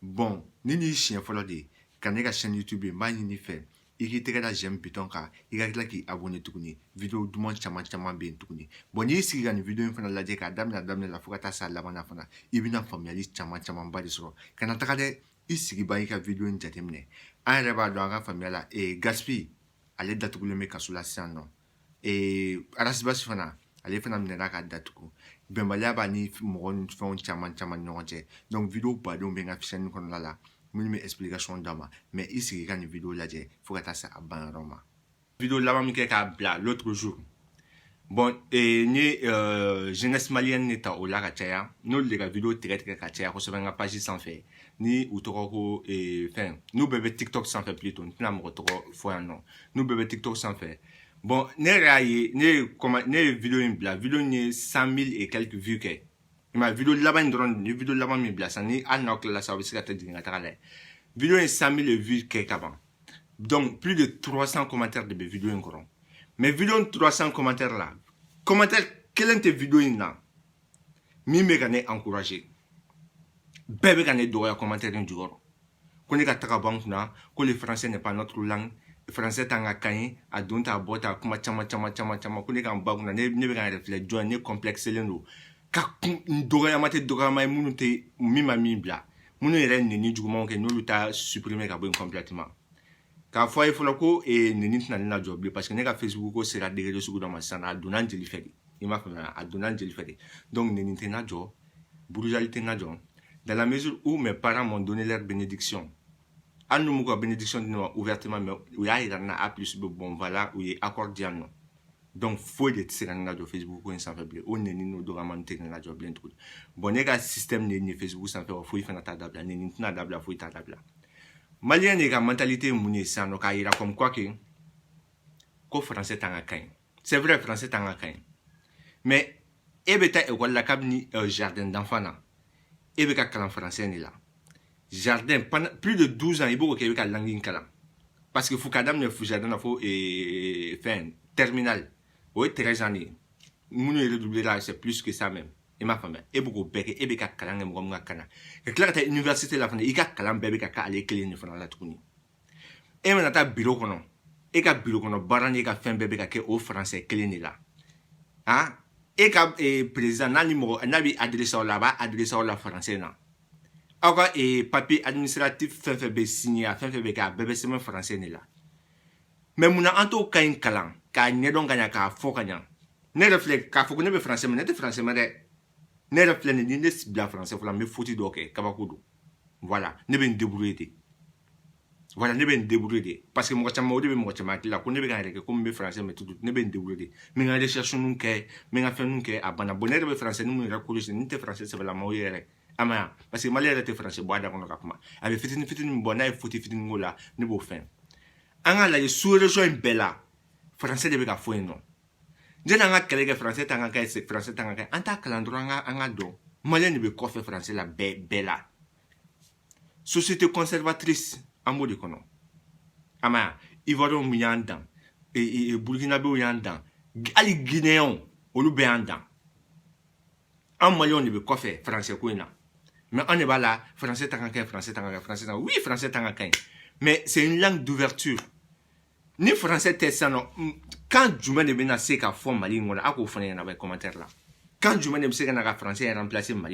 Bon, ni chien fɔlɔ de ka ne ka chaîne YouTube n b'a ɲini fɛ i k'i tɛgɛ da j'aime bouton kan i ka tila k'i abonné tuguni video duman caman bɛ yen tuguni bon n'i sigi ka nin video in fana lajɛ k'a daminɛ la fo ka taa se a laban na fana i bɛna faamuyali camanba de sɔrɔ kana taga dɛ i sigi ba i ka video in jateminɛ an yɛrɛ b'a dɔn an ka faamuya la Gaspi ale datugulen bɛ kaso la sisan nɔ Arasibasi fana ale fana minɛra k'a datugu bɛnbaliya b'a ni mɔgɔ ni fɛnw caman ni ɲɔgɔn cɛ donc video badenw bɛ n ka chaîne kɔnɔna la minnu bɛ explication d'a ma mais i sigi ka nin video lajɛ fo ka taa se a banyɔrɔ ma video laban min kɛ k'a bila l'autre jour bon n ye jeunesse malienne de ta o la ka caya n'olu de ka video tigɛ ka caya kosɛbɛ n ka page sanfɛ ni u tɔgɔ ko fɛn n'u bɛɛ bɛ TikTok sanfɛ plutôt n tɛna mɔgɔ tɔgɔ fɔ yan nɔ n'u bɛɛ bɛ TikTok sanfɛ bon ne yɛrɛ y'a ye ne ye video in bila video in ye 100 000 et quelques vues kɛ i ma video laban in dɔrɔn ni video laban min bila sisan ni hali n'aw tilala sa aw bɛ se ka taa jigin ka taga lajɛ video in 100 000 vues kɛ ka ban donc plus de 300 commentaires de bɛ video in kɔrɔ mais video in 300 commentaires la commentaire kelen tɛ video in na min bɛ ka ne encourager bɛɛ bɛ ka ne dɔgɔya commentaire in jukɔrɔ ko ne ka taga bɔ an kunna ko le français n'est pas notre langue français t'an ka kan ye a don ta bɔ ta kuma caman ko ne k'an ba kunna ne bɛ ka n yɛrɛ filɛ jɔn ne complexelen don ka dɔgɔyama tɛ dɔgɔyama ye minnu tɛ min ma min bila minnu yɛrɛ neni jugumanw kɛ n'olu ta supprimer ka bɔ yen complètement k'a fɔ a ye fɔlɔ ko neni tɛna ne lajɔ bilen parce que ne ka Facebook ko sera degré sugu dɔ ma sisan a donna n jeli fɛ de i m'a faamuya a donna n jeli fɛ de donc neni tɛ n lajɔ burujali tɛ n lajɔ dans la mesure où mes parents m'ont donné leur bénédiction hali n'u m'u ka bénédiction di ne ma ouvertement mais u y'a yira n na A plus B bon voilà u ye accord di yan nɔ donc foyi de tɛ se ka ne lajɔ Facebook ko in sanfɛ bilen o neni n'o dɔgɔyama tɛ ne lajɔ bilen tuguni bon ne ka système de ye nin ye Facebook sanfɛ wa foyi fana t'a dabila neni tɛna dabila foyi t'a dabila maliyɛn de ka mentalité ye mun ye sisan nɔ k'a yira comme quoi que ko français t'an ka kan ye c'est vrai français t'an ka kan ye mais e bɛ taa école la kabini jardin d'enfant na e bɛ ka kalan français de la jardin pendant plus de 12 ans i b'o kɛ i bɛ ka langue in kalan parce que fo ka daminɛ jardin na fo fɛn terminal o ye 13 ans de ye minnu ye redoublé la c'est plus que ça même i m'a faamuya e bɛ k'o bɛɛ kɛ e bɛ ka kalan kɛ mɔgɔ min ka kan na ka tila ka taa université la fana i ka kalan bɛɛ bɛ ka kɛ ale kelen de fana la tuguni e mana taa bureau kɔnɔ e ka bureau kɔnɔ baara ni e ka fɛn bɛɛ bɛ ka kɛ o français kelen de la e ka président n'a bɛ adressé aw la a b'a adressé aw la français na aw ka papier administratif fɛn fɛn bɛ signé a fɛn fɛn bɛ kɛ a bɛɛ bɛ sɛbɛn français de la mais munna an t'o kan in kalan k'a ɲɛdɔn ka ɲɛ k'a fɔ ka ɲɛ ne yɛrɛ filɛ k'a fɔ ko ne bɛ français mɛ ne tɛ français mɛ dɛ ne yɛrɛ filɛ nin ni ne bila français fɔlɔ n bɛ faute dɔ kɛ kabako don voilà ne bɛ n débrouiller de voilà ne bɛ n débrouiller de parce que mɔgɔ caman o de bɛ mɔgɔ caman hakili la ko ne bɛ ka n yɛrɛ kɛ komi n bɛ français mɛ tutu ne bɛ n débrouiller de n bɛ n ka recherche ninnu kɛ n bɛ n ka fɛn ninnu kɛ a banna bon ne yɛrɛ bɛ français ni mun yɛrɛ corrigé ni n tɛ français sɛbɛlamaw ye yɛrɛ ama ya parce que maliyɛn yɛrɛ tɛ français bɔ a da kɔnɔ ka kuma a bɛ fitinin min bɔ n'a ye faute fitinin k'o la ne b'o fɛn an ka lajɛ sous région in bɛɛ la français de bɛ ka fɔ yen nɔ jɛni an ka kɛlɛ kɛ français t'an ka kɛ français t'an ka kɛ an t'a kalan dɔrɔn an ka dɔn maliyɛn de bɛ kɔfɛ français la bɛɛ la société conservatrice an b'o de kɔnɔ ama ya ivoiriyɛnw min y'an dan burkinabéw y'an dan hali guinéens olu bɛɛ y'an dan an maliyɛnw de bɛ kɔfɛ français ko in na mais on ne b'a la français t'an ka kɛ français t'an ka kɛ français t'an ka oui français t'an ka kɛ mais c'est une langue d'ouverture ni français tɛ sisan nɔ kan jumɛn de bɛna se ka fɔ mali in kɔnɔ a k'o fɔ ne ɲɛna commentaire la kan jumɛn de bɛ se ka na ka français remplacer mali